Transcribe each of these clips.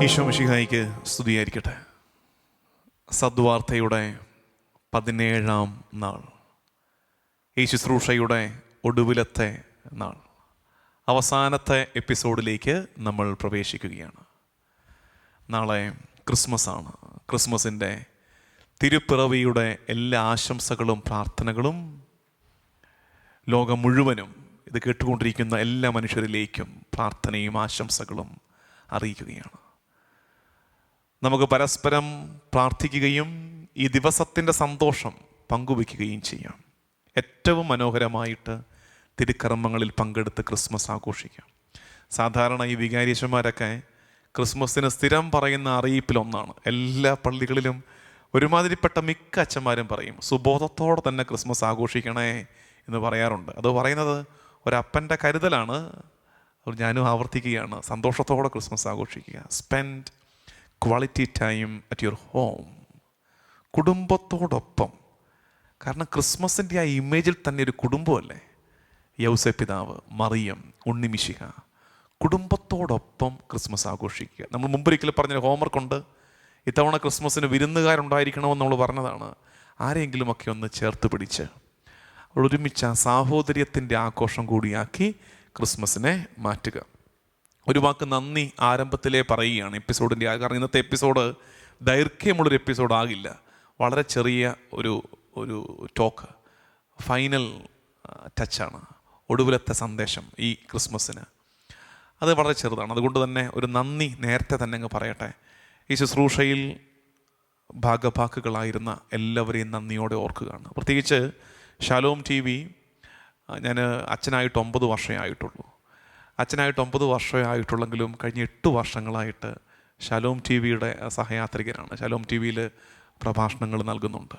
ഈശോ മിശിഹായിക്ക് സ്തുതിയായിരിക്കട്ടെ. സദ്വാർത്തയുടെ 17-ാം നാൾ, ഈ ശുശ്രൂഷയുടെ ഒടുവിലത്തെ നാൾ, അവസാനത്തെ എപ്പിസോഡിലേക്ക് നമ്മൾ പ്രവേശിക്കുകയാണ്. നാളെ ക്രിസ്മസ് ആണ്. ക്രിസ്മസിൻ്റെ തിരുപ്പിറവിയുടെ എല്ലാ ആശംസകളും പ്രാർത്ഥനകളും ലോകം മുഴുവനും ഇത് കേട്ടുകൊണ്ടിരിക്കുന്ന എല്ലാ മനുഷ്യരിലേക്കും പ്രാർത്ഥനയും ആശംസകളും അറിയിക്കുകയാണ്. നമുക്ക് പരസ്പരം പ്രാർത്ഥിക്കുകയും ഈ ദിവസത്തിൻ്റെ സന്തോഷം പങ്കുവയ്ക്കുകയും ചെയ്യാം. ഏറ്റവും മനോഹരമായിട്ട് തിരുക്കർമ്മങ്ങളിൽ പങ്കെടുത്ത് ക്രിസ്മസ് ആഘോഷിക്കാം. സാധാരണ ഈ വികാരിയച്ചന്മാരൊക്കെ ക്രിസ്മസിന് സ്ഥിരം പറയുന്ന അറിയിപ്പിലൊന്നാണ്, എല്ലാ പള്ളികളിലും ഒരുമാതിരിപ്പെട്ട മിക്ക അച്ഛന്മാരും പറയും, സുബോധത്തോടെ തന്നെ ക്രിസ്മസ് ആഘോഷിക്കണേ എന്ന് പറയാറുണ്ട്. അത് പറയുന്നത് ഒരപ്പൻ്റെ കരുതലാണ്. ഞാനും ആവർത്തിക്കുകയാണ്, സന്തോഷത്തോടെ ക്രിസ്മസ് ആഘോഷിക്കുക. Spend quality time at your home, കുടുംബത്തോടൊപ്പം. കാരണം ക്രിസ്മസിൻ്റെ ആ ഇമേജിൽ തന്നെ ഒരു കുടുംബമല്ലേ, യൗസേ പിതാവ്, മറിയം, ഉണ്ണിമിശിഹ. കുടുംബത്തോടൊപ്പം ക്രിസ്മസ് ആഘോഷിക്കുക. നമ്മൾ മുമ്പൊരിക്കലും പറഞ്ഞ ഹോംവർക്കുണ്ട്, ഇത്തവണ ക്രിസ്മസിന് വിരുന്നുകാരുണ്ടായിരിക്കണമെന്ന് നമ്മൾ പറഞ്ഞതാണ്. ആരെങ്കിലുമൊക്കെ ഒന്ന് ചേർത്ത് പിടിച്ച് ഒരുമിച്ച് ആ സാഹോദര്യത്തിൻ്റെ ആഘോഷം കൂടിയാക്കി ക്രിസ്മസിനെ മാറ്റുക. ഒരു വാക്ക് നന്ദി ആരംഭത്തിലേ പറയുകയാണ് എപ്പിസോഡിൻ്റെ. കാരണം ഇന്നത്തെ എപ്പിസോഡ് ദൈർഘ്യമുള്ളൊരു എപ്പിസോഡ് ആകില്ല, വളരെ ചെറിയ ഒരു ടോക്ക്, ഫൈനൽ ടച്ചാണ്, ഒടുവിലത്തെ സന്ദേശം ഈ ക്രിസ്മസിന്. അത് വളരെ ചെറുതാണ്. അതുകൊണ്ട് തന്നെ ഒരു നന്ദി നേരത്തെ തന്നെ അങ്ങ് പറയട്ടെ. ഈ ശുശ്രൂഷയിൽ ഭാഗഭാക്കുകളായിരുന്ന എല്ലാവരെയും നന്ദിയോടെ ഓർക്കുകയാണ്. പ്രത്യേകിച്ച് ഷാലോം TV, ഞാൻ അച്ഛനായിട്ട് 9 വർഷമേ ആയിട്ടുള്ളൂ. അച്ഛനായിട്ട് 9 വർഷമേ ആയിട്ടുള്ളെങ്കിലും കഴിഞ്ഞ 8 വർഷങ്ങളായിട്ട് ഷാലോം TVയുടെ സഹയാത്രികനാണ്. ഷാലോം TVയിൽ പ്രഭാഷണങ്ങൾ നൽകുന്നുണ്ട്.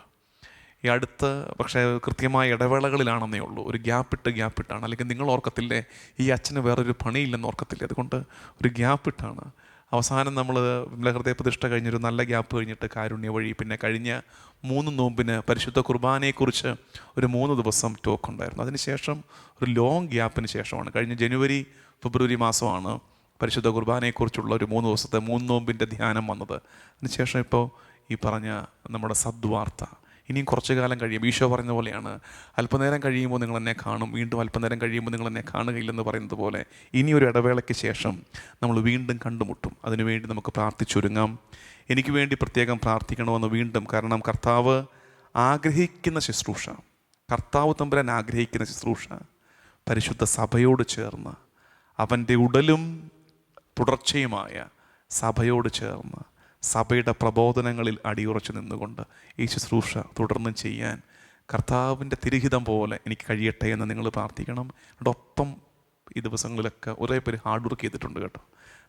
ഈ അടുത്ത് പക്ഷേ കൃത്യമായ ഇടവേളകളിലാണെന്നേ ഉള്ളൂ, ഒരു ഗ്യാപ്പിട്ടാണ്. അല്ലെങ്കിൽ നിങ്ങൾ ഓർക്കത്തില്ലേ, ഈ അച്ഛന് വേറൊരു പണിയില്ലെന്ന് ഓർക്കത്തില്ലേ, അതുകൊണ്ട് ഒരു ഗ്യാപ്പിട്ടാണ്. അവസാനം നമ്മൾ ഹൃദയ പ്രതിഷ്ഠ കഴിഞ്ഞൊരു നല്ല ഗ്യാപ്പ് കഴിഞ്ഞിട്ട് കാരുണ്യ വഴി, പിന്നെ കഴിഞ്ഞ 3 നോമ്പിന് പരിശുദ്ധ കുർബാനയെക്കുറിച്ച് ഒരു 3 ദിവസം ടോക്ക് ഉണ്ടായിരുന്നു. അതിനുശേഷം ഒരു ലോങ് ഗ്യാപ്പിന് ശേഷമാണ്, കഴിഞ്ഞ ജനുവരി ഫെബ്രുവരി മാസമാണ് പരിശുദ്ധ കുർബാനയെക്കുറിച്ചുള്ള ഒരു 3 ദിവസത്തെ 3 നോമ്പിൻ്റെ ധ്യാനം വന്നത്. അതിനുശേഷം ഇപ്പോൾ ഈ പറഞ്ഞ നമ്മുടെ സദ്വാർത്ത. ഇനിയും കുറച്ചു കാലം കഴിയും, ഈശോ പറഞ്ഞ പോലെയാണ്, അല്പനേരം കഴിയുമ്പോൾ നിങ്ങൾ എന്നെ കാണും, വീണ്ടും അല്പനേരം കഴിയുമ്പോൾ നിങ്ങൾ എന്നെ കാണുകയില്ലെന്ന് പറയുന്നത് പോലെ ഇനിയൊരു ഇടവേളയ്ക്ക് ശേഷം നമ്മൾ വീണ്ടും കണ്ടുമുട്ടും. അതിനുവേണ്ടി നമുക്ക് പ്രാർത്ഥിച്ചൊരുങ്ങാം. എനിക്ക് വേണ്ടി പ്രത്യേകം പ്രാർത്ഥിക്കണമെന്ന് വീണ്ടും, കാരണം കർത്താവ് ആഗ്രഹിക്കുന്ന ശുശ്രൂഷ, കർത്താവ് തമ്പുരാൻ ആഗ്രഹിക്കുന്ന ശുശ്രൂഷ പരിശുദ്ധ സഭയോട് ചേർന്ന്, അവൻ്റെ ഉടലും തുടർച്ചയുമായ സഭയോട് ചേർന്ന് സഭയുടെ പ്രബോധനങ്ങളിൽ അടിയുറച്ചു നിന്നുകൊണ്ട് ഈ ശുശ്രൂഷ തുടർന്ന് ചെയ്യാൻ കർത്താവിൻ്റെ തിരുഹിതം പോലെ എനിക്ക് കഴിയട്ടെ എന്ന് നിങ്ങൾ പ്രാർത്ഥിക്കണം. ഒപ്പം ഈ ദിവസങ്ങളിലൊക്കെ ഒരേ പേര് ഹാർഡ് വർക്ക് ചെയ്തിട്ടുണ്ട് കേട്ടോ.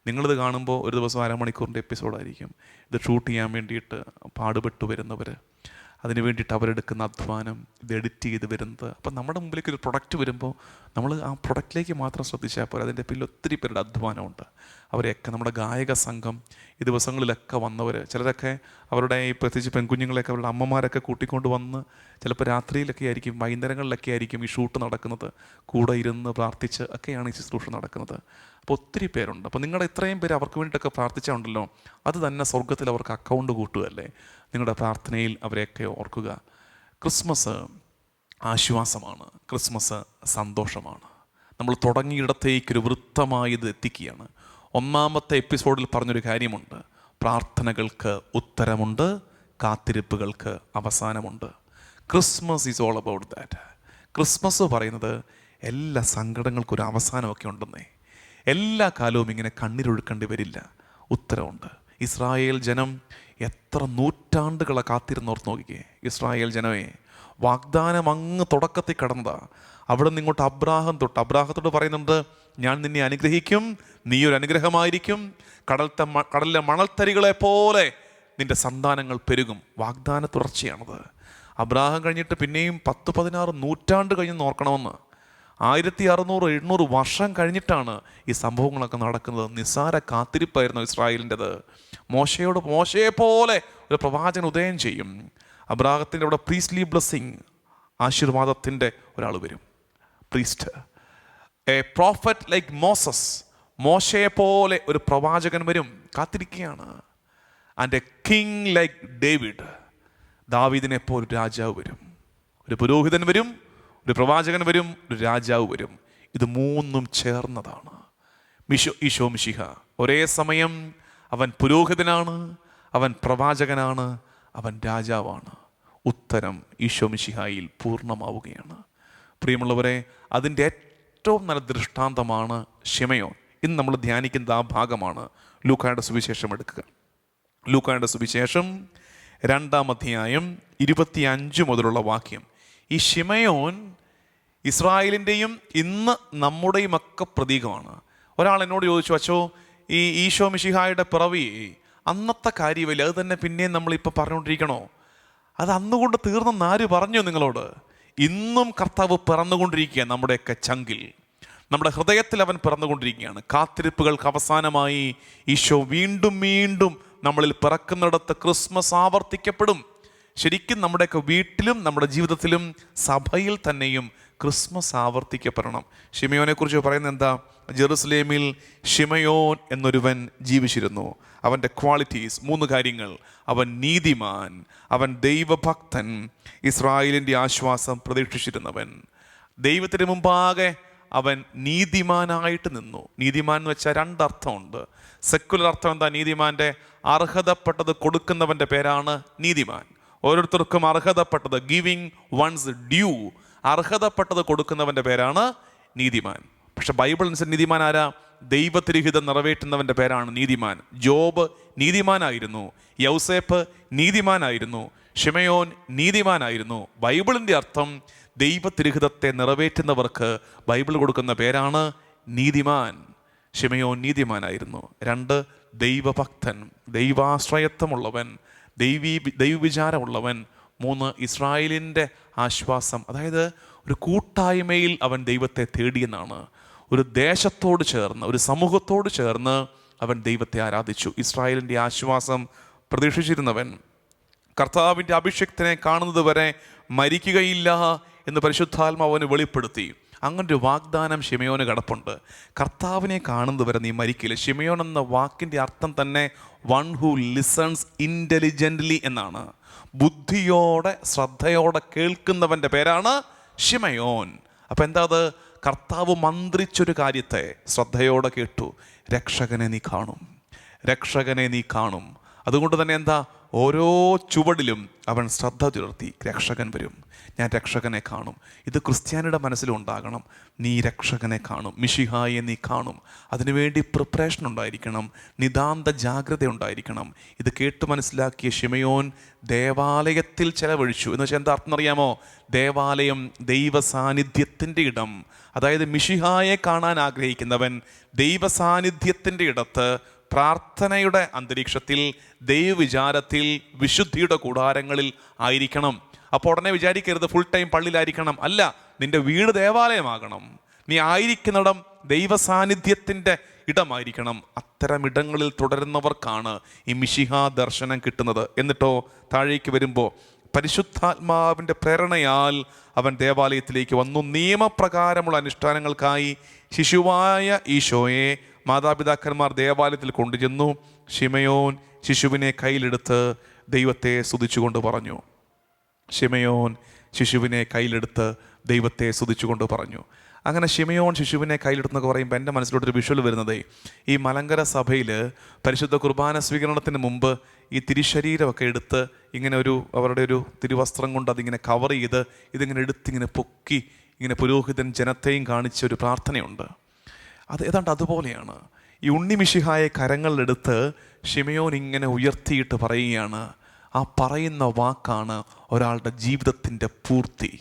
നിങ്ങളിത് കാണുമ്പോൾ ഒരു ദിവസം 1/2 മണിക്കൂറിൻ്റെ എപ്പിസോഡായിരിക്കും. ഇത് ഷൂട്ട് ചെയ്യാൻ വേണ്ടിയിട്ട് പാടുപെട്ട് വരുന്നവർ, അതിന് വേണ്ടിയിട്ട് അവരെടുക്കുന്ന അധ്വാനം, ഇത് എഡിറ്റ് ചെയ്ത് വരുന്നത്. അപ്പം നമ്മുടെ മുമ്പിലേക്ക് ഒരു പ്രൊഡക്റ്റ് വരുമ്പോൾ നമ്മൾ ആ പ്രൊഡക്റ്റിലേക്ക് മാത്രം ശ്രദ്ധിച്ചാൽ പോലെ അതിൻ്റെ പിന്നിൽ ഒത്തിരി പേരുടെ അധ്വാനമുണ്ട്. അവരെയൊക്കെ നമ്മുടെ ഗായക സംഘം ഈ ദിവസങ്ങളിലൊക്കെ വന്നവർ, ചിലരൊക്കെ അവരുടെ ഈ പ്രത്യേകിച്ച് പെൺകുഞ്ഞുങ്ങളെയൊക്കെ അവരുടെ അമ്മമാരൊക്കെ കൂട്ടിക്കൊണ്ട് വന്ന് ചിലപ്പോൾ രാത്രിയിലൊക്കെ ആയിരിക്കും, വൈകുന്നേരങ്ങളിലൊക്കെ ആയിരിക്കും ഈ ഷൂട്ട് നടക്കുന്നത്. കൂടെ ഇരുന്ന് പ്രാർത്ഥിച്ച് ഒക്കെയാണ് ഈ ശുശ്രൂഷ നടക്കുന്നത്. അപ്പോൾ ഒത്തിരി പേരുണ്ട്. അപ്പോൾ നിങ്ങളുടെ ഇത്രയും പേര് അവർക്ക് വേണ്ടിയിട്ടൊക്കെ പ്രാർത്ഥിച്ചുണ്ടല്ലോ, അത് തന്നെ സ്വർഗത്തിൽ അവർക്ക് അക്കൗണ്ട് കൂട്ടുകയല്ലേ. നിങ്ങളുടെ പ്രാർത്ഥനയിൽ അവരെയൊക്കെ ഓർക്കുക. ക്രിസ്മസ് ആശ്വാസമാണ്, ക്രിസ്മസ് സന്തോഷമാണ്. നമ്മൾ തുടങ്ങിയിടത്തേക്കൊരു വൃത്തമായി ഇത് എത്തിക്കുകയാണ്. 1-ാമത്തെ എപ്പിസോഡിൽ പറഞ്ഞൊരു കാര്യമുണ്ട്, പ്രാർത്ഥനകൾക്ക് ഉത്തരമുണ്ട്, കാത്തിരിപ്പുകൾക്ക് അവസാനമുണ്ട്. Christmas is all about that. Christmas പറയുന്നത് എല്ലാ സങ്കടങ്ങൾക്കും ഒരു അവസാനമൊക്കെ ഉണ്ടെന്നേ. എല്ലാ കാലവും ഇങ്ങനെ കണ്ണീരൊഴുക്കേണ്ടി വരില്ല, ഉത്തരവുണ്ട്. ഇസ്രായേൽ ജനം എത്ര നൂറ്റാണ്ടുകളെ കാത്തിരുന്നോർത്ത് നോക്കിക്കേ. ഇസ്രായേൽ ജനമേ, വാഗ്ദാനം അങ്ങ് തുടക്കത്തിൽ കടന്നതാ. അവിടെ നിന്ന് ഇങ്ങോട്ട് അബ്രാഹത്തോട് പറയുന്നുണ്ട്, ഞാൻ നിന്നെ അനുഗ്രഹിക്കും, നീ ഒരു അനുഗ്രഹമായിരിക്കും, കടലിലെ മണൽത്തരികളെ പോലെ നിന്റെ സന്താനങ്ങൾ പെരുകും. വാഗ്ദാന തുടർച്ചയാണത്. അബ്രാഹം കഴിഞ്ഞിട്ട് പിന്നെയും 10-16 നൂറ്റാണ്ട് കഴിഞ്ഞ് നോക്കണമെന്ന്. 1600-700 വർഷം കഴിഞ്ഞിട്ടാണ് ഈ സംഭവങ്ങളൊക്കെ നടക്കുന്നത്. നിസ്സാര കാത്തിരിപ്പായിരുന്നു ഇസ്രായേലിൻ്റെത്. മോശയെ പോലെ ഒരു പ്രവാചകൻ ഉദയം ചെയ്യും. അബ്രാഹത്തിൻ്റെ അവിടെ പ്രീസ്ലി ബ്ലെസ്സിങ്, ആശീർവാദത്തിൻ്റെ ഒരാൾ വരും, പ്രീസ്റ്റ്. എ പ്രോഫറ്റ് ലൈക്ക് മോശയെ പോലെ ഒരു പ്രവാചകൻ വരും, കാത്തിരിക്കുകയാണ്. And A king like David, ദാവീദിനെ പോലെ ഒരു രാജാവ് വരും. ഒരു പുരോഹിതൻ വരും, ഒരു പ്രവാചകൻ വരും, ഒരു രാജാവ് വരും. ഇത് മൂന്നും ചേർന്നതാണ് ഈശോ മിശിഹ. ഒരേ സമയം അവൻ പുരോഹിതനാണ്, അവൻ പ്രവാചകനാണ്, അവൻ രാജാവാണ്. ഉത്തരം ഈശോ മിശിഹായിൽ പൂർണ്ണമാവുകയാണ്. പ്രിയമുള്ളവരെ, അതിൻ്റെ ഏറ്റവും നല്ല ദൃഷ്ടാന്തമാണ് ശിമയോൻ. ഇന്ന് നമ്മൾ ധ്യാനിക്കുന്ന ആ ഭാഗമാണ്. ലൂക്കായുടെ സുവിശേഷം എടുക്കുക. ലൂക്കായുടെ സുവിശേഷം 2-ാം അധ്യായം 25 മുതലുള്ള വാക്യം. ഈ ശിമയോൻ ഇസ്രായേലിൻ്റെയും ഇന്ന് നമ്മുടെയും ഒക്കെ പ്രതീകമാണ്. ഒരാൾ എന്നോട് ചോദിച്ചു, അച്ചോ, ഈ ഈശോ മിശിഹായുടെ പിറവി അന്നത്തെ കാര്യമില്ല, അത് തന്നെ പിന്നെയും നമ്മളിപ്പോൾ പറഞ്ഞുകൊണ്ടിരിക്കണോ? അത് അന്നുകൊണ്ട് തീർന്നെന്ന് ആര് പറഞ്ഞു നിങ്ങളോട്? ഇന്നും കർത്താവ് പിറന്നുകൊണ്ടിരിക്കുക. നമ്മുടെയൊക്കെ ചങ്കിൽ, നമ്മുടെ ഹൃദയത്തിൽ അവൻ പിറന്നുകൊണ്ടിരിക്കുകയാണ്. കാത്തിരിപ്പുകൾക്ക് അവസാനമായി ഈശോ വീണ്ടും വീണ്ടും നമ്മളിൽ പിറക്കുന്നിടത്ത് ക്രിസ്മസ് ആവർത്തിക്കപ്പെടും. ശരിക്കും നമ്മുടെയൊക്കെ വീട്ടിലും നമ്മുടെ ജീവിതത്തിലും സഭയിൽ തന്നെയും ക്രിസ്മസ് ആവർത്തിക്കപ്പെടണം. ശിമയോനെ കുറിച്ച് പറയുന്നത് എന്താ? ജെറുസലേമിൽ ശിമയോൻ എന്നൊരുവൻ ജീവിച്ചിരുന്നു. അവൻ്റെ ക്വാളിറ്റീസ് 3 കാര്യങ്ങൾ. അവൻ നീതിമാൻ, അവൻ ദൈവഭക്തൻ, ഇസ്രായേലിൻ്റെ ആശ്വാസം പ്രതീക്ഷിച്ചിരുന്നവൻ. ദൈവത്തിന് മുമ്പാകെ അവൻ നീതിമാനായിട്ട് നിന്നു. നീതിമാൻ എന്ന് വെച്ചാൽ 2 അർത്ഥമുണ്ട്. സെക്കുലർ അർത്ഥം എന്താ? നീതിമാൻ്റെ അർഹതപ്പെട്ടത് കൊടുക്കുന്നവൻ്റെ പേരാണ് നീതിമാൻ. ഓരോരുത്തർക്കും അർഹതപ്പെട്ടത്, ഗിവിങ് വൺസ് ഡ്യൂ, അർഹതപ്പെട്ടത് കൊടുക്കുന്നവൻ്റെ പേരാണ് നീതിമാൻ. പക്ഷെ ബൈബിൾ അനുസരിച്ച് നീതിമാൻ ആരാ? ദൈവത്തിരഹിതം നിറവേറ്റുന്നവൻ്റെ പേരാണ് നീതിമാൻ. ജോബ് നീതിമാനായിരുന്നു, യൗസേപ്പ് നീതിമാനായിരുന്നു, ശിമയോൻ നീതിമാനായിരുന്നു. ബൈബിളിൻ്റെ അർത്ഥം ദൈവത്തിരഹിതത്തെ നിറവേറ്റുന്നവർക്ക് ബൈബിൾ കൊടുക്കുന്ന പേരാണ് നീതിമാൻ. ശിമയോൻ നീതിമാനായിരുന്നു. 2, ദൈവഭക്തൻ, ദൈവാശ്രയത്വമുള്ളവൻ, ദൈവവിചാരമുള്ളവൻ. 3, ഇസ്രായേലിൻ്റെ ആശ്വാസം. അതായത് ഒരു കൂട്ടായ്മയിൽ അവൻ ദൈവത്തെ തേടിയെന്നാണ്. ഒരു ദേശത്തോട് ചേർന്ന്, ഒരു സമൂഹത്തോട് ചേർന്ന് അവൻ ദൈവത്തെ ആരാധിച്ചു. ഇസ്രായേലിൻ്റെ ആശ്വാസം പ്രതീക്ഷിച്ചിരുന്നവൻ. കർത്താവിൻ്റെ അഭിഷിക്തനെ കാണുന്നത് വരെ മരിക്കുകയില്ല എന്ന് പരിശുദ്ധാത്മാവ് അവന് വെളിപ്പെടുത്തി. അങ്ങനൊരു വാഗ്ദാനം ശിമയോന് കിടപ്പുണ്ട്. കർത്താവിനെ കാണുന്നത് വരെ നീ മരിക്കില്ല. ശിമയോൻ എന്ന വാക്കിൻ്റെ അർത്ഥം തന്നെ വൺ ഹു ലിസൺസ് ഇൻ്റലിജൻ്റ്ലി എന്നാണ്. ബുദ്ധിയോടെ ശ്രദ്ധയോടെ കേൾക്കുന്നവൻ്റെ പേരാണ് ശിമയോൻ. അപ്പം എന്താ അത്? കർത്താവ് മന്ത്രിച്ചൊരു കാര്യത്തെ ശ്രദ്ധയോടെ കേട്ടു. രക്ഷകനെ നീ കാണും, രക്ഷകനെ നീ കാണും. അതുകൊണ്ട് തന്നെ എന്താ? ഓരോ ചുവടിലും അവൻ ശ്രദ്ധ പുലർത്തി. രക്ഷകൻ വരും, ഞാൻ രക്ഷകനെ കാണും. ഇത് ക്രിസ്ത്യാനിയുടെ മനസ്സിലുണ്ടാകണം. നീ രക്ഷകനെ കാണും, മിശിഹായെ നീ കാണും. അതിനുവേണ്ടി പ്രിപ്പറേഷൻ ഉണ്ടായിരിക്കണം, നിതാന്ത ജാഗ്രത ഉണ്ടായിരിക്കണം. ഇത് കേട്ട് മനസ്സിലാക്കിയ ശിമയോൻ ദേവാലയത്തിൽ ചെലവഴിച്ചു. എന്ന് വെച്ചാൽ എന്താ അർത്ഥം അറിയാമോ? ദേവാലയം ദൈവ സാന്നിധ്യത്തിൻ്റെ ഇടം. അതായത് മിശിഹായെ കാണാൻ ആഗ്രഹിക്കുന്നവൻ ദൈവ സാന്നിധ്യത്തിൻ്റെ ഇടത്ത്, പ്രാർത്ഥനയുടെ അന്തരീക്ഷത്തിൽ, ദൈവവിചാരത്തിൽ, വിശുദ്ധിയുടെ കൂടാരങ്ങളിൽ ആയിരിക്കണം. അപ്പോൾ ഉടനെ വിചാരിക്കരുത് ഫുൾ ടൈം പള്ളിയിലായിരിക്കണം. അല്ല, നിന്റെ വീട് ദേവാലയമാകണം. നീ ആയിരിക്കുന്നിടം ദൈവ സാന്നിധ്യത്തിൻ്റെ ഇടമായിരിക്കണം. അത്തരം ഇടങ്ങളിൽ തുടരുന്നവർക്കാണ് ഈ മിശിഹാ ദർശനം കിട്ടുന്നത്. എന്നിട്ടോ താഴേക്ക് വരുമ്പോൾ പരിശുദ്ധാത്മാവിൻ്റെ പ്രേരണയാൽ അവൻ ദേവാലയത്തിലേക്ക് വന്നു. നിയമപ്രകാരമുള്ള അനുഷ്ഠാനങ്ങൾക്കായി ശിശുവായ ഈശോയെ മാതാപിതാക്കന്മാർ ദേവാലയത്തിൽ കൊണ്ടുചെന്നു. ശിമയോൻ ശിശുവിനെ കയ്യിലെടുത്ത് ദൈവത്തെ സ്തുതിച്ചുകൊണ്ട് പറഞ്ഞു. ശിമയോൻ ശിശുവിനെ കയ്യിലെടുത്ത് ദൈവത്തെ സ്തുതിച്ചുകൊണ്ട് പറഞ്ഞു. അങ്ങനെ ശിമയോൻ ശിശുവിനെ കയ്യിലെടുത്തെന്നൊക്കെ പറയുമ്പോൾ എൻ്റെ മനസ്സിലോട്ടൊരു വിഷ്വൽ വരുന്നത്, ഈ മലങ്കര സഭയിൽ പരിശുദ്ധ കുർബാന സ്വീകരണത്തിന് മുമ്പ് ഈ തിരുശരീരമൊക്കെ എടുത്ത് ഇങ്ങനെ അവരുടെ ഒരു തിരുവസ്ത്രം കൊണ്ട് അതിങ്ങനെ കവർ ചെയ്ത് ഇതിങ്ങനെ എടുത്തിങ്ങനെ പൊക്കി ഇങ്ങനെ പുരോഹിതൻ ജനത്തെയും കാണിച്ച ഒരു പ്രാർത്ഥനയുണ്ട്. അത് ഏതാണ്ട് അതുപോലെയാണ്. ഈ ഉണ്ണിമിശിഹായെ കരങ്ങളിലെടുത്ത് ശിമയോൻ ഇങ്ങനെ ഉയർത്തിയിട്ട് പറയുകയാണ്. ആ പറയുന്ന വാക്കാണ് ഒരാളുടെ ജീവിതത്തിൻ്റെ പൂർത്തി,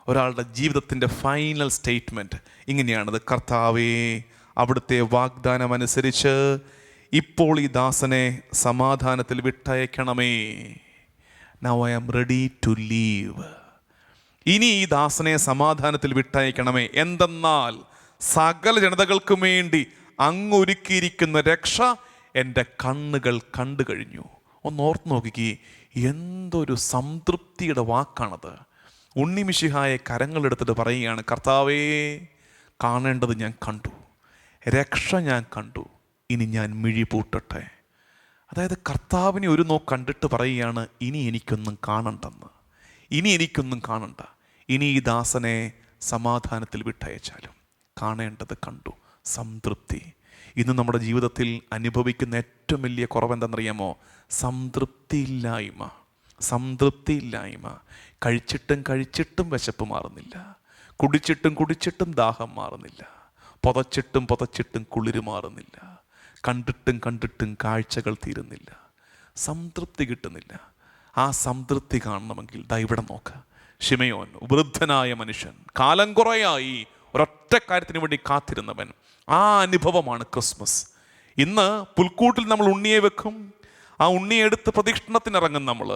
ഒരാളുടെ ജീവിതത്തിൻ്റെ ഫൈനൽ സ്റ്റേറ്റ്മെൻറ്റ്. ഇങ്ങനെയാണത്: കർത്താവേ, അവിടുത്തെ വാഗ്ദാനം അനുസരിച്ച് ഇപ്പോൾ ഈ ദാസനെ സമാധാനത്തിൽ വിട്ടയക്കണമേ. Now I am ready to leave. ഇനി ഈ ദാസനെ സമാധാനത്തിൽ വിട്ടയക്കണമേ. എന്തെന്നാൽ സകല ജനതകൾക്കും വേണ്ടി അങ്ങൊരുക്കിയിരിക്കുന്ന രക്ഷ എൻ്റെ കണ്ണുകൾ കണ്ടു കഴിഞ്ഞു. ഒന്ന് ഓർത്ത് നോക്കിക്കേ, എന്തൊരു സംതൃപ്തിയുടെ വാക്കാണത്. ഉണ്ണിമിശിഹായെ കരങ്ങളെടുത്തിട്ട് പറയുകയാണ്, കർത്താവേ, കാണേണ്ടത് ഞാൻ കണ്ടു, രക്ഷ ഞാൻ കണ്ടു, ഇനി ഞാൻ മിഴി പൂട്ടട്ടെ. അതായത് കർത്താവിനെ ഒരു നോക്ക് കണ്ടിട്ട് പറയുകയാണ്, ഇനി എനിക്കൊന്നും കാണണ്ടെന്ന്, ഇനി എനിക്കൊന്നും കാണണ്ട, ഇനി ഈ ദാസനെ സമാധാനത്തിൽ വിട്ടയച്ചാലും കാണേണ്ടത് കണ്ടു. സംതൃപ്തി. ഇന്ന് നമ്മുടെ ജീവിതത്തിൽ അനുഭവിക്കുന്ന ഏറ്റവും വലിയ കുറവെന്തെന്നറിയാമോ? സംതൃപ്തിയില്ലായ്മ. സംതൃപ്തിയില്ലായ്മ. കഴിച്ചിട്ടും കഴിച്ചിട്ടും വിശപ്പ് മാറുന്നില്ല, കുടിച്ചിട്ടും കുടിച്ചിട്ടും ദാഹം മാറുന്നില്ല, പുതച്ചിട്ടും പുതച്ചിട്ടും കുളിര് മാറുന്നില്ല, കണ്ടിട്ടും കണ്ടിട്ടും കാഴ്ചകൾ തീരുന്നില്ല, സംതൃപ്തി കിട്ടുന്നില്ല. ആ സംതൃപ്തി കാണണമെങ്കിൽ ദാ ഇവിടെ നോക്ക്. ശിമയോൻ, വൃദ്ധനായ മനുഷ്യൻ, കാലം കുറയായി ഒരൊറ്റ കാര്യത്തിന് വേണ്ടി കാത്തിരുന്നവൻ. ആ അനുഭവമാണ് ക്രിസ്മസ്. ഇന്ന് പുൽക്കൂട്ടിൽ നമ്മൾ ഉണ്ണിയെ വെക്കും, ആ ഉണ്ണിയെ എടുത്ത് പ്രദക്ഷിണത്തിനിറങ്ങും, നമ്മൾ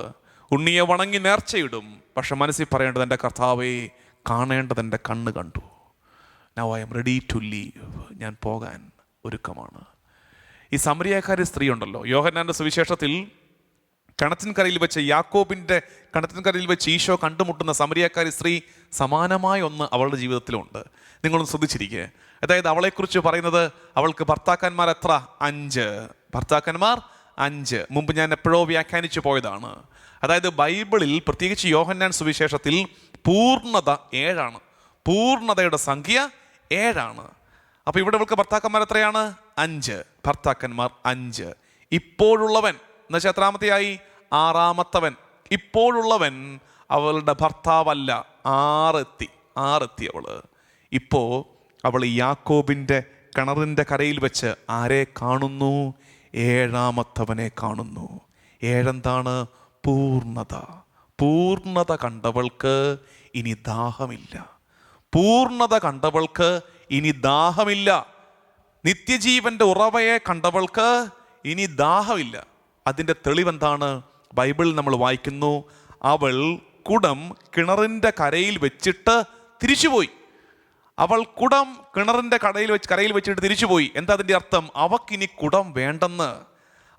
ഉണ്ണിയെ വണങ്ങി നേർച്ചയിടും. പക്ഷെ മനസ്സിൽ പറയേണ്ടത്, എൻ്റെ കർത്താവേ, കാണേണ്ടത് എൻ്റെ കണ്ണ് കണ്ടു. Now I am ready to leave. ഞാൻ പോകാൻ ഒരുക്കമാണ്. ഈ സമരിയാക്കാരി സ്ത്രീ ഉണ്ടല്ലോ, യോഹന്നാന്റെ സുവിശേഷത്തിൽ കിണറ്റിൻകരയിൽ വെച്ച്, യാക്കോബിൻ്റെ കിണറ്റിൻകരയിൽ വെച്ച് ഈശോ കണ്ടുമുട്ടുന്ന സമരിയാക്കാരി സ്ത്രീ സമാനമായ ഒന്ന് അവളുടെ ജീവിതത്തിലുണ്ട്. നിങ്ങളൊന്ന് ശ്രദ്ധിച്ചിരിക്കുക. അതായത് അവളെക്കുറിച്ച് പറയുന്നത്, അവൾക്ക് ഭർത്താക്കന്മാർ എത്ര? 5 ഭർത്താക്കന്മാർ. 5. മുമ്പ് ഞാൻ എപ്പോഴോ വ്യാഖ്യാനിച്ചു പോയതാണ്. അതായത് ബൈബിളിൽ, പ്രത്യേകിച്ച് യോഹന്നാൻ സുവിശേഷത്തിൽ പൂർണ്ണത 7ആണ്. പൂർണ്ണതയുടെ സംഖ്യ 7ആണ്. അപ്പോൾ ഇവിടെ ഇവൾക്ക് ഭർത്താക്കന്മാർ എത്രയാണ്? 5 ഭർത്താക്കന്മാർ. 5. ഇപ്പോഴുള്ളവൻ എന്ന് വെച്ചാൽ എത്രാമത്തെയായി? 6ാമത്തവൻ. ഇപ്പോഴുള്ളവൻ അവളുടെ ഭർത്താവല്ല. 6 എത്തി അവള്. ഇപ്പോൾ അവൾ യാക്കോബിൻ്റെ കിണറിൻ്റെ കരയിൽ വെച്ച് ആരെ കാണുന്നു? 7ാമത്തവനെ കാണുന്നു. 7 എന്താണ്? പൂർണ്ണത. പൂർണ്ണത കണ്ടവൾക്ക് ഇനി ദാഹമില്ല. പൂർണ്ണത കണ്ടവൾക്ക് ഇനി ദാഹമില്ല. നിത്യജീവന്റെ ഉറവയെ കണ്ടവൾക്ക് ഇനി ദാഹമില്ല. അതിൻ്റെ തെളിവെന്താണ്? ബൈബിളിൽ നമ്മൾ വായിക്കുന്നു, അവൾ കുടം കിണറിൻ്റെ കരയിൽ വെച്ചിട്ട് തിരിച്ചുപോയി. അവൾ കുടം കിണറിൻ്റെ കരയിൽ വെച്ചിട്ട് തിരിച്ചുപോയി. എന്താ അതിൻ്റെ അർത്ഥം? അവക്കിനി കുടം വേണ്ടെന്ന്.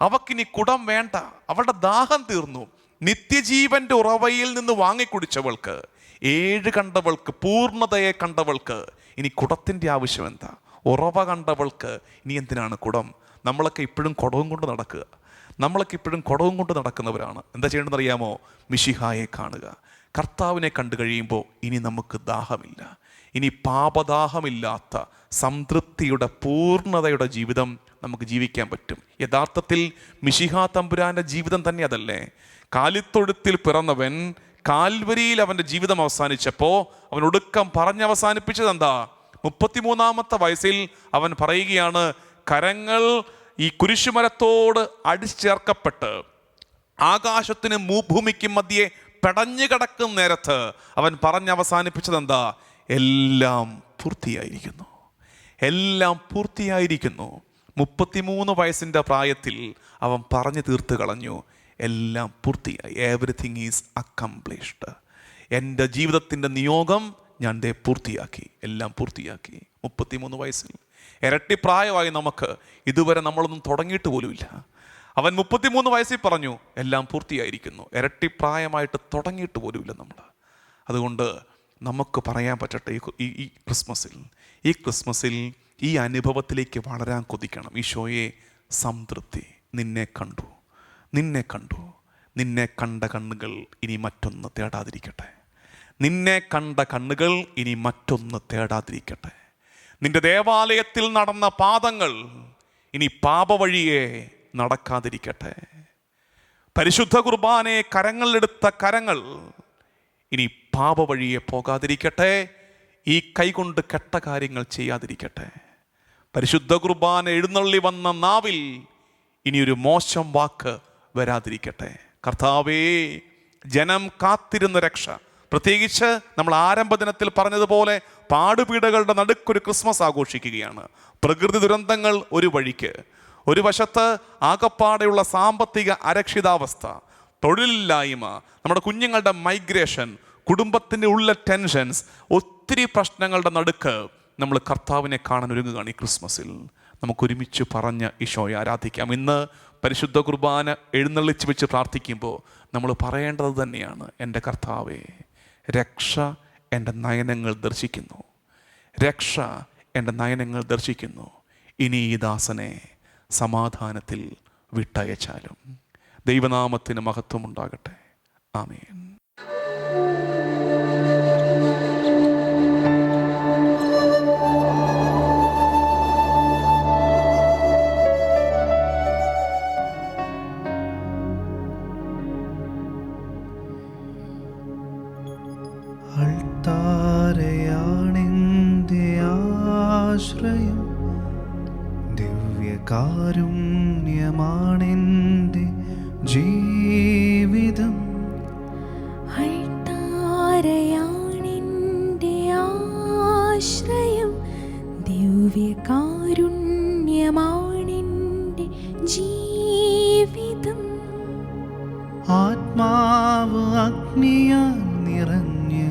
അവക്കിനി കുടം വേണ്ട. അവളുടെ ദാഹം തീർന്നു. നിത്യജീവന്റെ ഉറവയിൽ നിന്ന് വാങ്ങിക്കുടിച്ചവൾക്ക്, 7 കണ്ടവൾക്ക്, പൂർണ്ണതയെ കണ്ടവൾക്ക് ഇനി കുടത്തിൻ്റെ ആവശ്യം എന്താ? ഉറവ കണ്ടവൾക്ക് ഇനി എന്തിനാണ് കുടം? നമ്മളൊക്കെ ഇപ്പോഴും കുടവും കൊണ്ട് നടക്കുക. നമ്മളൊക്കെ ഇപ്പോഴും കുടവും കൊണ്ട് നടക്കുന്നവരാണ്. എന്താ ചെയ്യേണ്ടതെന്ന് അറിയാമോ? മിശിഹായെ കാണുക. കർത്താവിനെ കണ്ടു കഴിയുമ്പോൾ ഇനി നമുക്ക് ദാഹമില്ല. ഇനി പാപദാഹമില്ലാത്ത സംതൃപ്തിയുടെ, പൂർണ്ണതയുടെ ജീവിതം നമുക്ക് ജീവിക്കാൻ പറ്റും. യഥാർത്ഥത്തിൽ മിശിഹാ തമ്പുരാന്റെ ജീവിതം തന്നെ അതല്ലേ? കാലിത്തൊഴുത്തിൽ പിറന്നവൻ കാൽവരിയിൽ അവൻ്റെ ജീവിതം അവസാനിച്ചപ്പോൾ അവൻ ഒടുക്കം പറഞ്ഞവസാനിപ്പിച്ചത് എന്താ? 33ാമത്തെ വയസ്സിൽ അവൻ പറയുകയാണ്, കരങ്ങൾ ഈ കുരിശുമരത്തോട് അടിച്ചേർക്കപ്പെട്ട് ആകാശത്തിന് ഭൂമിക്കും മധ്യേ പെടഞ്ഞു കിടക്കുന്ന നേരത്ത് അവൻ പറഞ്ഞവസാനിപ്പിച്ചത് എന്താ? എല്ലാം പൂർത്തിയായിരിക്കുന്നു. എല്ലാം പൂർത്തിയായിരിക്കുന്നു. 33 വയസ്സിൻ്റെ പ്രായത്തിൽ അവൻ പറഞ്ഞു തീർത്ത് കളഞ്ഞു, എല്ലാം പൂർത്തിയായി. Everything is accomplished. എൻ്റെ ജീവിതത്തിൻ്റെ നിയോഗം ഞാൻ പൂർത്തിയാക്കി. എല്ലാം പൂർത്തിയാക്കി. 33 വയസ്സിൽ. ഇരട്ടി പ്രായമായി നമുക്ക്. ഇതുവരെ നമ്മളൊന്നും തുടങ്ങിയിട്ട് പോലുമില്ല. അവൻ 33 വയസ്സിൽ പറഞ്ഞു, എല്ലാം പൂർത്തിയായിരിക്കുന്നു. ഇരട്ടി പ്രായമായിട്ട് തുടങ്ങിയിട്ട് പോലുമില്ല നമ്മൾ. അതുകൊണ്ട് നമുക്ക് പറയാൻ പറ്റട്ടെ, ഈ ക്രിസ്മസിൽ ഈ അനുഭവത്തിലേക്ക് വളരാൻ കൊതിക്കണം. ഈശോയെ, സംതൃപ്തി. നിന്നെ കണ്ടു. നിന്നെ കണ്ട കണ്ണുകൾ ഇനി മറ്റൊന്ന് തേടാതിരിക്കട്ടെ. നിന്നെ കണ്ട കണ്ണുകൾ ഇനി മറ്റൊന്ന് തേടാതിരിക്കട്ടെ. നിന്റെ ദേവാലയത്തിൽ നടന്ന പാദങ്ങൾ ഇനി പാപവഴിയെ നടക്കാതിരിക്കട്ടെ. പരിശുദ്ധ കുർബാനയെ കരങ്ങളിലെടുത്ത കരങ്ങൾ ഇനി പാപവഴിയെ പോകാതിരിക്കട്ടെ. ഈ കൈകൊണ്ട് കെട്ട കാര്യങ്ങൾ ചെയ്യാതിരിക്കട്ടെ. പരിശുദ്ധ കുർബാന എഴുന്നള്ളി വന്ന നാവിൽ ഇനിയൊരു മോശം വാക്ക് വരാതിരിക്കട്ടെ. കർത്താവേ, ജനം കാത്തിരുന്ന രക്ഷ, പ്രത്യേകിച്ച് നമ്മൾ ആരംഭ ദിനത്തിൽ പറഞ്ഞതുപോലെ പാടുപീടകളുടെ നടുക്കൊരു ക്രിസ്മസ് ആഘോഷിക്കുകയാണ്. പ്രകൃതി ദുരന്തങ്ങൾ ഒരു വഴിക്ക്, ഒരു വശത്ത് ആകപ്പാടെയുള്ള സാമ്പത്തിക അരക്ഷിതാവസ്ഥ, തൊഴിലില്ലായ്മ, നമ്മുടെ കുഞ്ഞുങ്ങളുടെ മൈഗ്രേഷൻ, കുടുംബത്തിൻ്റെ ഉള്ള ടെൻഷൻസ്, ഒത്തിരി പ്രശ്നങ്ങളുടെ നടുക്ക് നമ്മൾ കർത്താവിനെ കാണാൻ ഒരുങ്ങുകയാണ്. ഈ ക്രിസ്മസിൽ നമുക്ക് ഒരുമിച്ച് പറഞ്ഞ് ഈശോയെ ആരാധിക്കാം. ഇന്ന് പരിശുദ്ധ കുർബാന എഴുന്നള്ളിച്ച് വെച്ച് പ്രാർത്ഥിക്കുമ്പോൾ നമ്മൾ പറയേണ്ടത് തന്നെയാണ്, എൻ്റെ കർത്താവേ, രക്ഷ എൻ്റെ നയനങ്ങൾ ദർശിക്കുന്നു. രക്ഷ എൻ്റെ നയനങ്ങൾ ദർശിക്കുന്നു. ഇനി ഈ ദാസനെ സമാധാനത്തിൽ വിട്ടയച്ചാലും. ദൈവനാമത്തിന് മഹത്വമുണ്ടാകട്ടെ. ആമേൻ. അൾത്താരയാണെന്റെ ആശ്രയം, ദിവ്യകാരുണ്യമാണെന്റെ ജീവിതം. അൾത്താരയാണെന്റെ ആശ്രയം, ദിവ്യകാരുണ്യമാണെന്റെ ജീവിതം. ആത്മാവ് അഗ്നിയാൽ നിറഞ്ഞ്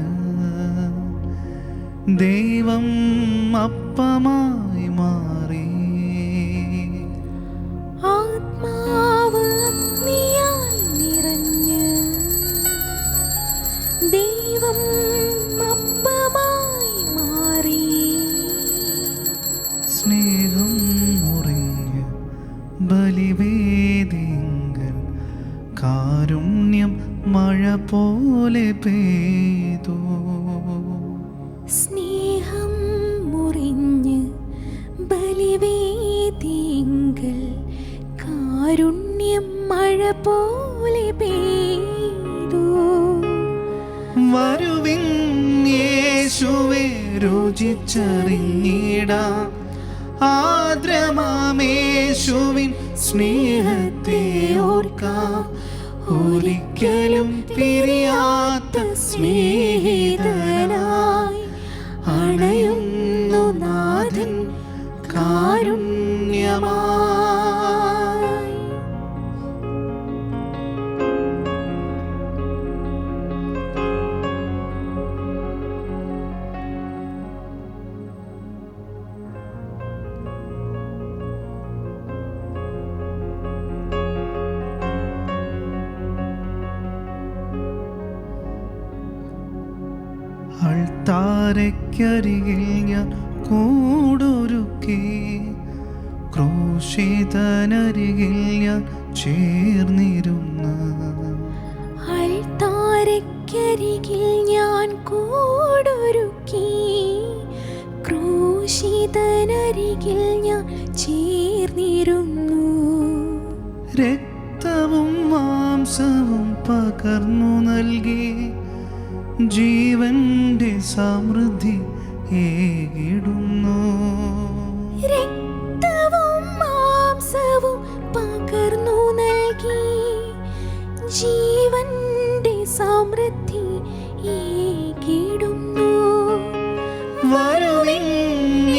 ദൈവം അപ്പമായി മാറി. ആത്മാവ് അഗ്നിയാൽ നിറഞ്ഞ് ദൈവം അപ്പമായി മാറി. സ്നേഹം മുറിഞ്ഞ് ബലിവേദിങ്കൽ കാരുണ്യം മഴ പോലെ പെയ്തു. സ്നേഹം മുറിഞ്ഞ് ബലിവേദിങ്കൽ കാരുണ്യം മഴ പോലെ പെയ്തു. വരുവിൻ യേശുവേ രുചിച്ചറിഞ്ഞിടാം, ആദ്രമാമേശുവിൻ സ്നേഹത്തെ ഓർക്കാം. ഒരിക്കലും പിരിയാത്ത സ്നേഹിതനായി അണയുന്നു നാഥൻ കാരുണ്യമായി. അൾത്താരയ്ക്കരികിൽ ഞാൻ കൂടൊരുക്കി, ക്രൂശിതനരികിൽ ഞാൻ ചേർന്നിരുന്നു. അൾത്താരയ്ക്കരികിൽ ഞാൻ കൂടൊരുക്കി, ക്രൂശിതനരികിൽ ഞാൻ ചേർന്നിരുന്നു. രക്തവും മാംസവും പകർന്നു നൽകി ജീവന്റെ സമൃദ്ധി ഏകിടുന്നു. രക്തവും മാംസവും പകർന്നു നൽകി ജീവന്റെ സമൃദ്ധി ഏകിടുന്നു. വരുവിൻ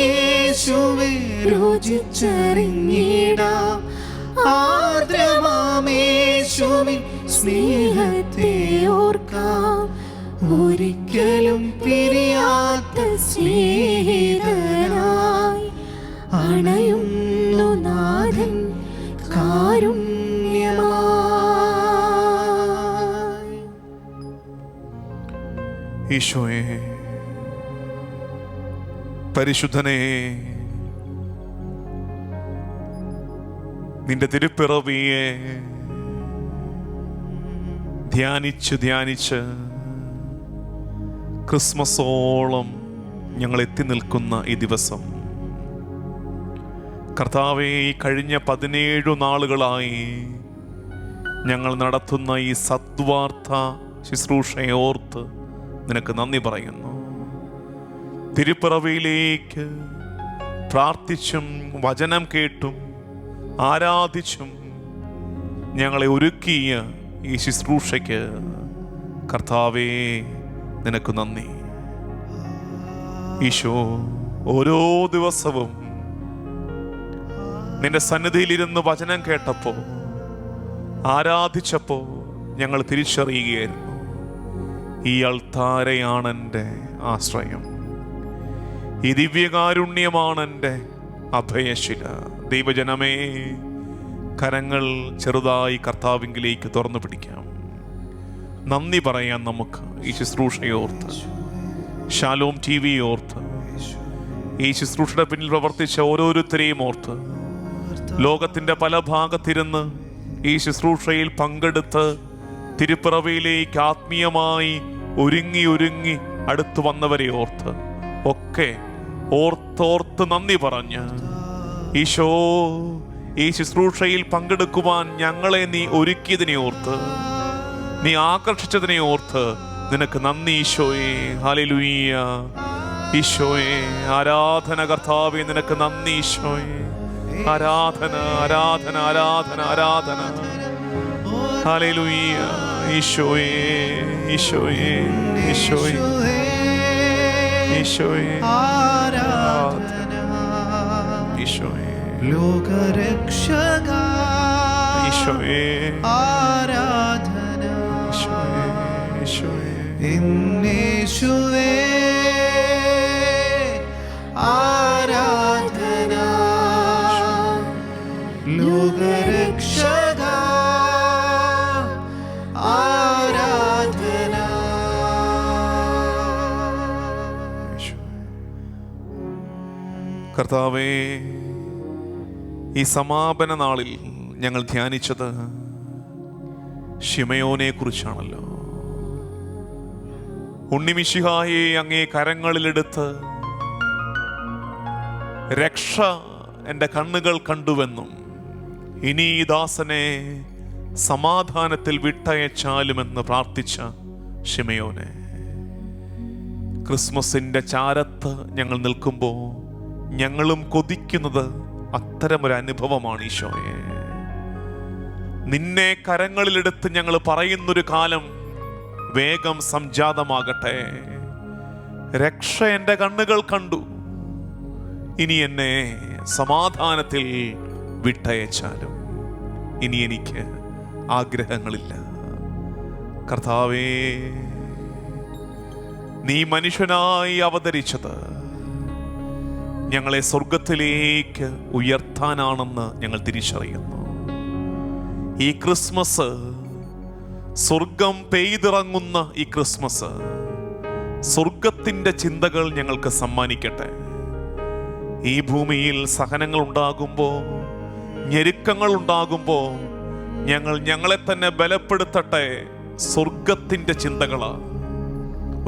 യേശുവേ രുചിച്ചറിഞ്ഞിടാം, ആദ്രമാമേശുവിൻ സ്നേഹത്തെ ഓർക്കാം. ഒരിക്കലും പിരിയാത്ത സ്നേഹിതനായി അണയുന്നു നാഥൻ കാരുണ്യമായി. ഈശോയെ, പരിശുദ്ധനെ, നിന്റെ തിരുപ്പിറവിയെ ധ്യാനിച്ച് ക്രിസ്മസോളം ഞങ്ങൾ എത്തി നിൽക്കുന്ന ഈ ദിവസം, കർത്താവേ, ഈ കഴിഞ്ഞ 17 നാളുകളായി ഞങ്ങൾ നടത്തുന്ന ഈ സദ്വാർത്ത ശുശ്രൂഷയെ ഓർത്ത് നിനക്ക് നന്ദി പറയുന്നു. തിരുപ്പിറവിയിലേക്ക് പ്രാർത്ഥിച്ചും വചനം കേട്ടും ആരാധിച്ചും ഞങ്ങളെ ഒരുക്കിയ ഈ ശുശ്രൂഷയ്ക്ക് കർത്താവേ നിനക്ക് നന്ദി. ഈശോ, ഓരോ ദിവസവും നിന്റെ സന്നിധിയിലിരുന്ന് വചനം കേട്ടപ്പോൾ, ആരാധിച്ചപ്പോൾ ഞങ്ങൾ തിരിച്ചറിയുകയായിരുന്നു, ഈ അൾത്താരയാണ് എൻ്റെ ആശ്രയം, ഈ ദിവ്യകാരുണ്യമാണ് എൻ്റെ അഭയശില. ദൈവജനമേ, കരങ്ങൾ ചെറുതായി കർത്താവിങ്കിലേക്ക് തുറന്നു പിടിക്കാം. നന്ദി പറയാൻ നമുക്ക് ഈ ശുശ്രൂഷയോർത്ത്, ശാലോം TV ഓർത്ത്, ഈ ശുശ്രൂഷയുടെ പിന്നിൽ പ്രവർത്തിച്ച ഓരോരുത്തരെയും ഓർത്ത്, ലോകത്തിൻ്റെ പല ഭാഗത്തിരുന്ന് ഈ ശുശ്രൂഷയിൽ പങ്കെടുത്ത് തിരുപ്പിറവിയിലേക്ക് ആത്മീയമായി ഒരുങ്ങി അടുത്തു വന്നവരെ ഓർത്ത് ഒക്കെ ഓർത്തോർത്ത് നന്ദി പറഞ്ഞ്, ഈശോ ഈ ശുശ്രൂഷയിൽ പങ്കെടുക്കുവാൻ ഞങ്ങളെ നീ ഒരുക്കിയതിനെ ഓർത്ത്, നീ ആകർഷിച്ചതിനെ ഓർത്ത് നിനക്ക് നന്ദി ഈശോയെ. ഹല്ലേലൂയ ഈശോയെ, ആരാധന കർത്താവേ, നിനക്ക് നന്ദി ഈശോയെ. ആരാധന ആരാധന ആരാധന ആരാധന. ഹല്ലേലൂയ ഈശോയെ ഈശോയെ ഈശോയെ ഈശോയെ ആരാധന ഈശോയെ ലോകരക്ഷക ഈശോയെ ആരാധന ഈശോയെ ഈശോയെ എന്നേശുവേ ആരാധന ലോകരക്ഷക ആരാധന. കർത്താവേ, ഈ സമാപന നാളിൽ ഞങ്ങൾ ധ്യാനിച്ചത് ശിമയോനെ കുറിച്ചാണല്ലോ. ഉണ്ണിമിശിഹായെ അങ്ങേ കരങ്ങളിലെടുത്ത് രക്ഷ എൻ്റെ കണ്ണുകൾ കണ്ടുവെന്നും ഇനി ഈ ദാസനെ സമാധാനത്തിൽ വിട്ടയച്ചാലുമെന്ന് പ്രാർത്ഥിച്ച ശിമയോനെ, ക്രിസ്മസിൻ്റെ ചാരത്ത് ഞങ്ങൾ നിൽക്കുമ്പോൾ ഞങ്ങളും കൊതിക്കുന്നത് അത്തരമൊരു അനുഭവമാണ് ഈശോയെ. നിന്നെ കരങ്ങളിലെടുത്ത് ഞങ്ങൾ പറയുന്നൊരു കാലം വേഗം സംജാതമാകട്ടെ. രക്ഷ എൻ്റെ കണ്ണുകൾ കണ്ടു, ഇനി എന്നെ സമാധാനത്തിൽ വിട്ടയച്ചാലും ഇനി എനിക്ക് ആഗ്രഹങ്ങളില്ല. കർത്താവേ, നീ മനുഷ്യനായി അവതരിച്ചത് ഞങ്ങളെ സ്വർഗത്തിലേക്ക് ഉയർത്താനാണെന്ന് ഞങ്ങൾ തിരിച്ചറിയുന്നു. ഈ ക്രിസ്മസ്, സ്വർഗം പെയ്തിറങ്ങുന്ന ഈ ക്രിസ്മസ്, സ്വർഗത്തിൻ്റെ ചിന്തകൾ ഞങ്ങൾക്ക് സമ്മാനിക്കട്ടെ. ഈ ഭൂമിയിൽ സഹനങ്ങൾ ഉണ്ടാകുമ്പോൾ, ഞെരുക്കങ്ങൾ ഉണ്ടാകുമ്പോൾ ഞങ്ങളെ തന്നെ ബലപ്പെടുത്തട്ടെ. സ്വർഗത്തിൻ്റെ ചിന്തകളാ.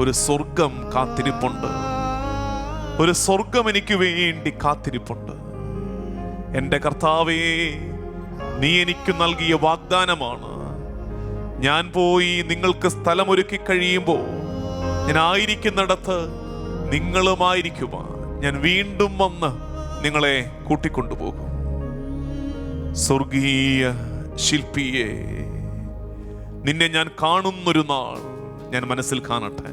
ഒരു സ്വർഗം കാത്തിരിപ്പുണ്ട്, ഒരു സ്വർഗം എനിക്ക് വേണ്ടി കാത്തിരിപ്പുണ്ട്. എൻ്റെ കർത്താവേ, നീ എനിക്ക് നൽകിയ വാഗ്ദാനമാണ്. ഞാൻ പോയി നിങ്ങൾക്ക് സ്ഥലമൊരുക്കി കഴിയുമ്പോൾ ഞാൻ ആയിരിക്കുന്നിടത്ത് നിങ്ങളുമായിരിക്കുവാൻ ഞാൻ വീണ്ടും വന്ന് നിങ്ങളെ കൂട്ടിക്കൊണ്ടുപോകും. സ്വർഗീയ ശില്പിയെ, നിന്നെ ഞാൻ കാണുന്നൊരു നാൾ ഞാൻ മനസ്സിൽ കാണട്ടെ.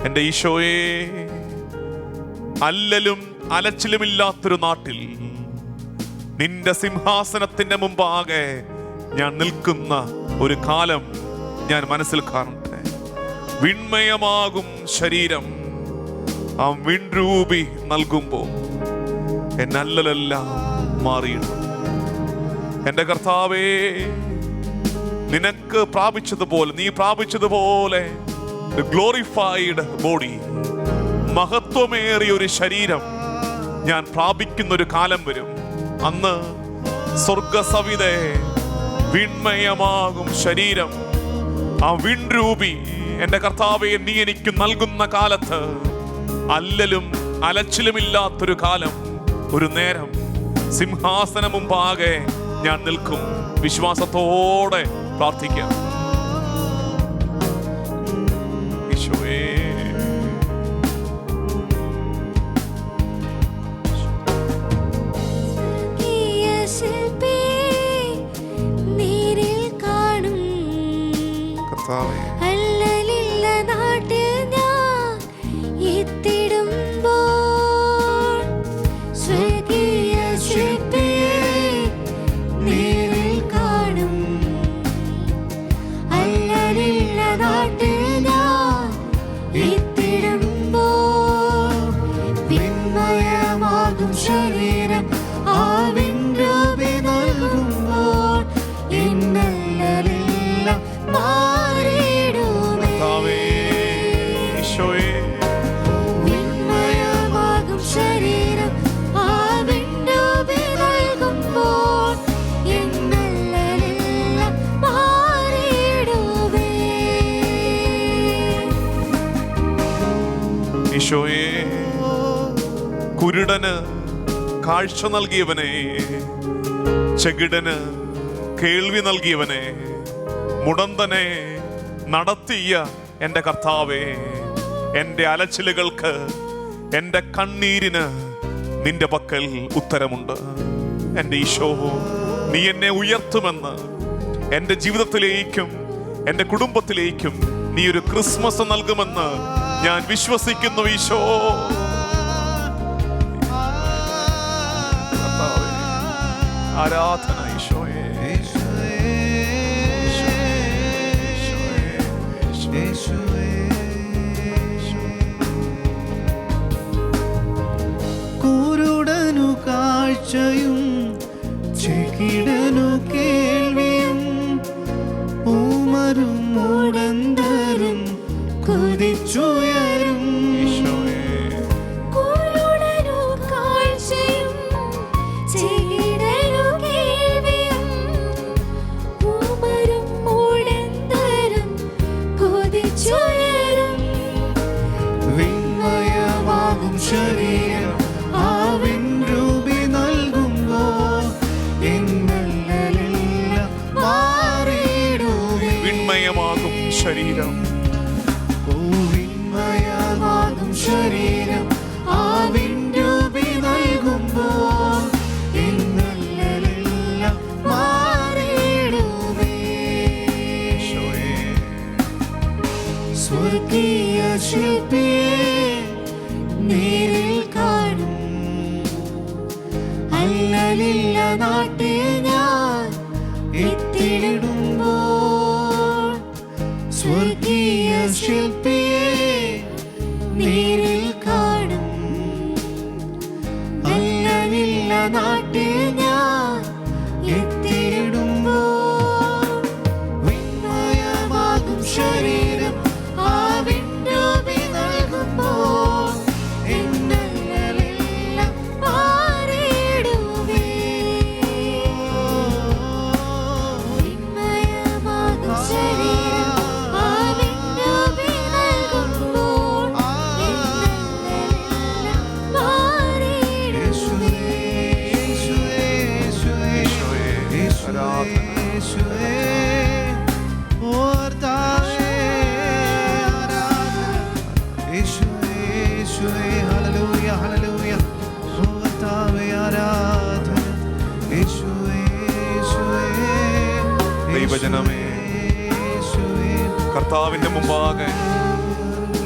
എൻ്റെ ഈശോയെ, അല്ലലും അലച്ചിലുമില്ലാത്തൊരു നാട്ടിൽ നിന്റെ സിംഹാസനത്തിന്റെ മുമ്പാകെ ഞാൻ നിൽക്കുന്ന ഒരു കാലം ഞാൻ മനസ്സിൽ കാണട്ടെ. വിൺമയമാകും ശരീരം ആ വിൺരൂപി നൽകുമ്പോൾ എന്നല്ലലെല്ലാം മാറിയിടും. എൻ്റെ കർത്താവേ, നിനക്ക് പ്രാപിച്ചതുപോലെ, നീ പ്രാപിച്ചതുപോലെ ഗ്ലോറിഫൈഡ് ബോഡി, മഹത്വമേറിയ ഒരു ശരീരം ഞാൻ പ്രാപിക്കുന്നൊരു കാലം വരും. അന്ന് സ്വർഗസവിധേ വിൺമയമാകും ശരീരം, ആ വിൺരൂപി എൻ്റെ കർത്താവേ നീ എനിക്ക് നൽകുന്ന കാലത്ത് അല്ലലും അലച്ചിലുമില്ലാത്തൊരു കാലം, ഒരു നേരം സിംഹാസനം മുമ്പാകെ ഞാൻ നിൽക്കും. വിശ്വാസത്തോടെ പ്രാർത്ഥിക്കാം. ഈശോയേ, അല്ലലില്ല നാട്ടിൽ ഞാൻ എത്തിടുമ്പോൾ സ്വർഗീയ ശില്പിയെ നേരിൽ കാണും. അല്ലലില്ല നാട്ടിൽ ഞാൻ എത്തിടുമ്പോൾ വിൺമയമാകും ശരീരം ആ വിൺരൂപി നൽകുമ്പോൾ എന്നല്ലലില്ല മാറിയിടുമേ. ഈശോയെ, കുരുടന് കാഴ്ച നൽകിയവനെ, ചെകിടന് കേൾവി നൽകിയവനെ, മുടന്തനെ നടത്തിയ എൻ്റെ കർത്താവേ, എൻ്റെ അലച്ചിലുകൾക്ക്, എൻ്റെ കണ്ണീരിന് നിന്റെ പക്കൽ ഉത്തരമുണ്ട്. എൻ്റെ ഈശോ, നീ എന്നെ ഉയർത്തുമെന്ന്, എൻ്റെ ജീവിതത്തിലേക്കും എൻ്റെ കുടുംബത്തിലേക്കും നീ ഒരു ക്രിസ്മസ് നൽകുമെന്ന് ഞാൻ വിശ്വസിക്കുന്നു ഈശോ. ആരാധന ഈശോയെ. കുരുടനു കാഴ്ചയും ചെകിടനു കേൾവിയും ഊമരും മുടന്തരും കുതിച്ചുയരും. കുരുടനു കാഴ്ചയും ചെകിടനു കേൾവിയും ഊമരും മുടന്തരും കുതിച്ചുയരും. വിണ്മയമാകും ശരീരം ആവിൻ രൂപി നൽകുമ്പോൾ ഇന്നലെല്ലാം മാറിയിടുവേ. വിണ്മയമാകും ശരീരം, വിണ്മയമാകും ശരീരം ആവിൻ രൂപി നൽകുമ്പോൾ ഇന്നലെല്ലാം മാറിയിടുവേ. സ്വർഗീയ ശില്പിയെ നേരിൽ കാണും അല്ലലില്ല നാട്ടിൽ ഞാൻ എത്തിയിടുമ്പോൾ. സ്വർഗീയ ശില്പിയെ നേരിൽ കാണും അല്ലലില്ല നാട്ടിൽ ഞാൻ എത്തിയിടുമ്പോൾ. വിണ്മയമാകും ശരീരം ആവിൻ രൂപി നൽകുമ്പോൾ ഇന്നലെല്ലാം മാറിയിടുവേ. വിണ്മയമാകും ശരീരം ആവിൻ രൂപി നൽകുമ്പോൾ ഇന്നലെല്ലാം മാറിയിടുവേ. ദൈവജനമേ, കർത്താവിന്റെ മുമ്പാകെ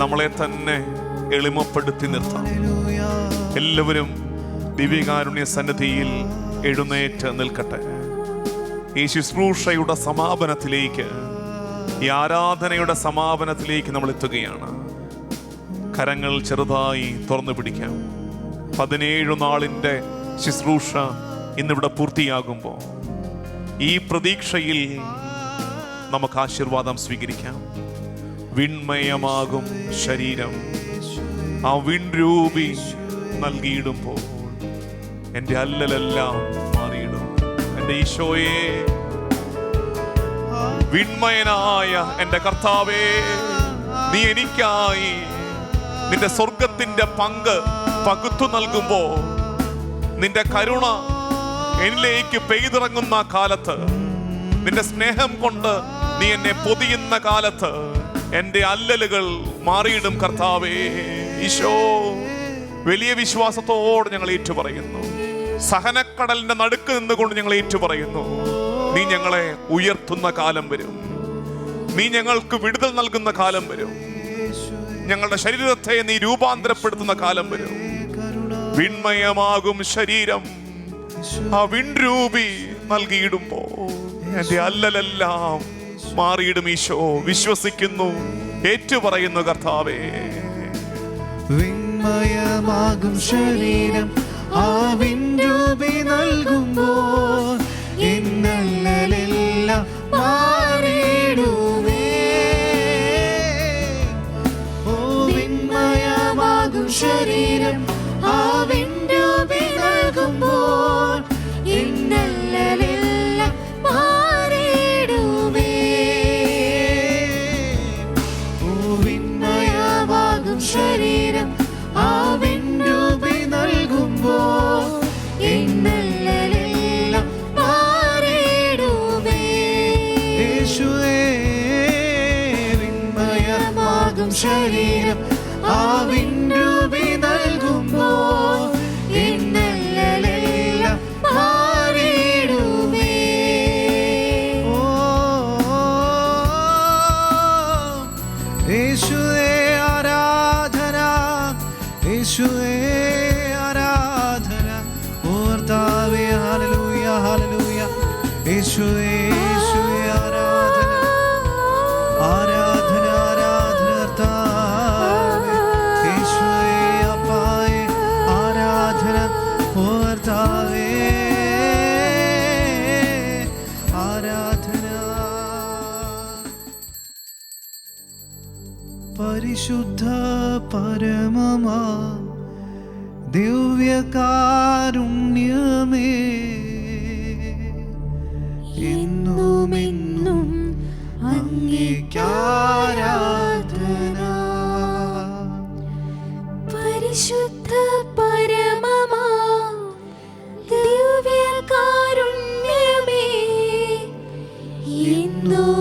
നമ്മളെ തന്നെ എളിമപ്പെടുത്തി നിർത്താം. എല്ലാവരും ദിവ്യകാരുണ്യ സന്നിധിയിൽ എഴുന്നേറ്റ് നിൽക്കട്ടെ. ഈ ശുശ്രൂഷയുടെ സമാപനത്തിലേക്ക്, ഈ ആരാധനയുടെ സമാപനത്തിലേക്ക് നമ്മൾ എത്തുകയാണ്. കരങ്ങൾ ചെറുതായി തുറന്നു പിടിക്കാം. 17 നാളിൻ്റെ ശുശ്രൂഷ ഇന്നിവിടെ പൂർത്തിയാകുമ്പോൾ ഈ പ്രതീക്ഷയിൽ നമുക്ക് ആശീർവാദം സ്വീകരിക്കാം. വിണ്മയമാകും ശരീരം ആ വിൺരൂപി നൽകിയിടുമ്പോൾ എൻ്റെ അല്ലലെല്ലാം മാറിയിടും. എൻ്റെ ഈശോയെ, വിണ്മയനായ എൻ്റെ കർത്താവേ, നീ എനിക്കായി നിന്റെ സ്വർഗത്തിന്റെ പങ്ക് പകുത്തു നൽകുമ്പോ, നിന്റെ കരുണ എന്നിലേക്ക് പെയ്തിറങ്ങുന്ന കാലത്ത്, നിന്റെ സ്നേഹം കൊണ്ട് നീ എന്നെ പൊതിയുന്ന കാലത്ത് എൻ്റെ അല്ലലുകൾ മാറിയിടും കർത്താവേ. ഈശോ, വലിയ വിശ്വാസത്തോടെ ഞങ്ങൾ ഏറ്റുപറയുന്നു. സഹനക്കടലിന്റെ നടുക്ക് നിന്നുകൊണ്ട് ഞങ്ങൾ ഏറ്റുപറയുന്നു, നീ ഞങ്ങളെ ഉയർത്തുന്ന കാലം വരും. നീ ഞങ്ങൾക്ക് വിടുതൽ നൽകുന്ന കാലം വരും. ഞങ്ങളുടെ ശരീരത്തെ നീ രൂപാന്തരപ്പെടുത്തുന്ന കാലം വരും. വിണ്മയമാകും ശരീരം ആ വിൺരൂപി നൽകിയിടുമ്പോ എൻ്റെ അല്ലലെല്ലാം മാറിയിടും. ഈശോ, വിശ്വസിക്കുന്നു, ഏറ്റുപറയുന്നു കർത്താവേ. വിണ്മയമാകും ശരീരം ആ വിൺരൂപി നൽകുമ്പോൾ ഇന്നലെല്ലാം മാറിയിടുവേ. ഓ, വിണ്മയമാകും ശരീരം ആ വിൺരൂപി നൽകുമ്പോൾ ഇന്നലെല്ലാം മാറിയിടുവേ. ഓ, വിണ്മയമാകും ശരീരം യേശുവേ വിണ്മയമാകും ശരീരം ആ വിൻരൂപി നൽകുമ്പോൾ ഇന്നലെല്ലാം മാറിയിടുമേ. ഓ യേശുവേ ആരാധന, യേശുവേ ആരാധന. ഓർത്താവേ ഹല്ലേലൂയ ഹല്ലേലൂയ. യേശുവേ യേശുവേ ആരാധന ആരാധന ആരാധന കർത്താവേ. യേശുവേ അപ്പായേ ആരാധന ഓർത്താവേ ആരാധന. പരിശുദ്ധ പരമമാ ദിവ്യകാരുണ്യമേ എന്നുമെന്നും അങ്ങേക്കാരാധന. പരിശുദ്ധ പരമമാ ദിവ്യകാരുണ്യമേ എന്നും